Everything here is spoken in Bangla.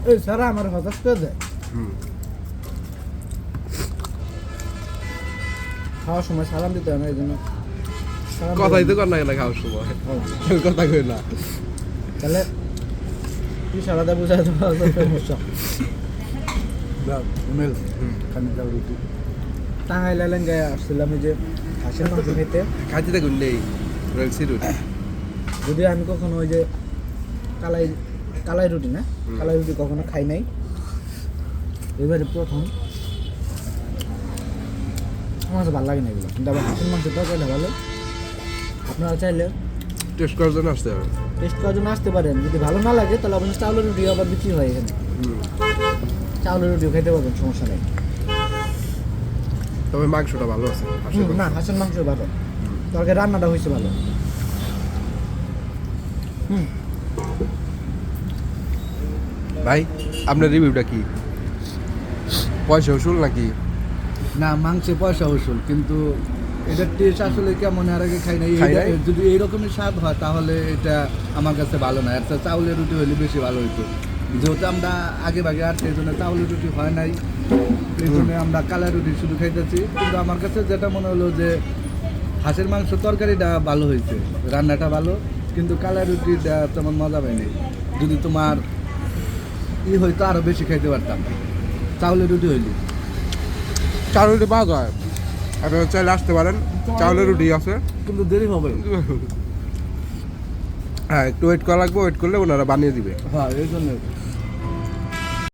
এই সারা আমার হতাশ করে দেয়। খাওয়ার সময় সালাম দিতে হয় না, এই জন্য কথাই তো কর না কেন খাওয়ার সময়, কথা কই না। তাহলে তুই সারাটা বোঝায় তো সমস্যা। টাঙ্গাইল আইলেন গায়ে আসছিলাম এই যে হাঁসের মাংস খেতে। খাইতে থাকুন নেই রয়েছি রুটি। যদি আমি কখনো ওই যে কালাই কালাই রুটি না, কালাই রুটি কখনো খাই নাই, এবারে প্রথম। আমার তো ভালো লাগে না এগুলো, কিন্তু আবার হাঁসের মাংস তরকারিটা ভালো। আপনারা চাইলে টেস্ট করার জন্য আসতে হবে। টেস্ট করার জন্য আসতে পারেন। যদি ভালো না লাগে তাহলে আপনার চাউলের রুটি আবার বিক্রি হয় এখানে, চাউলের রুটিও খেতে পারবেন, সমস্যা নেই। তবে মাংসটা ভালো আছে না, হাঁসের মাংস ভালো, তরকারি রান্নাটা হয়েছে ভালো। ভাই আপনার রিভিউটা কি? পয়সা উসুল নাকি? না, মাংসে পয়সা উসুল, কিন্তু এটার টেস্ট আসলে কেমন আর আগে খাই নাই। খাই নাই? যদি এইরকমই স্বাদ হয় তাহলে এটা আমার কাছে ভালো না। একটা চাউলের রুটি হলে বেশি ভালো হইতো। যেহেতু আমরা আগে ভাগে আর সেই জন্য চাউলের রুটি হয় নাই, এই জন্য আমরা কালাই রুটি শুধু খাইতেছি। কিন্তু আমার কাছে যেটা মনে হলো যে হাঁসের মাংস তরকারিটা ভালো হয়েছে, রান্নাটা ভালো, কিন্তু কালাই রুটিটা তেমন মজা পাইনি। যদি তোমার হইতো আরও বেশি খাইতে পারতাম চাউলের রুটি হইলে। চাউলের রুটি পাওয়া যায়, আপনারা চাইলে আসতে পারেন, চাউলের রুটি আছে। কিন্তু দেরি হবে। হ্যাঁ, একটু ওয়েট করা লাগবে, ওয়েট করলে ওনারা বানিয়ে দিবে। হ্যাঁ, এই জন্য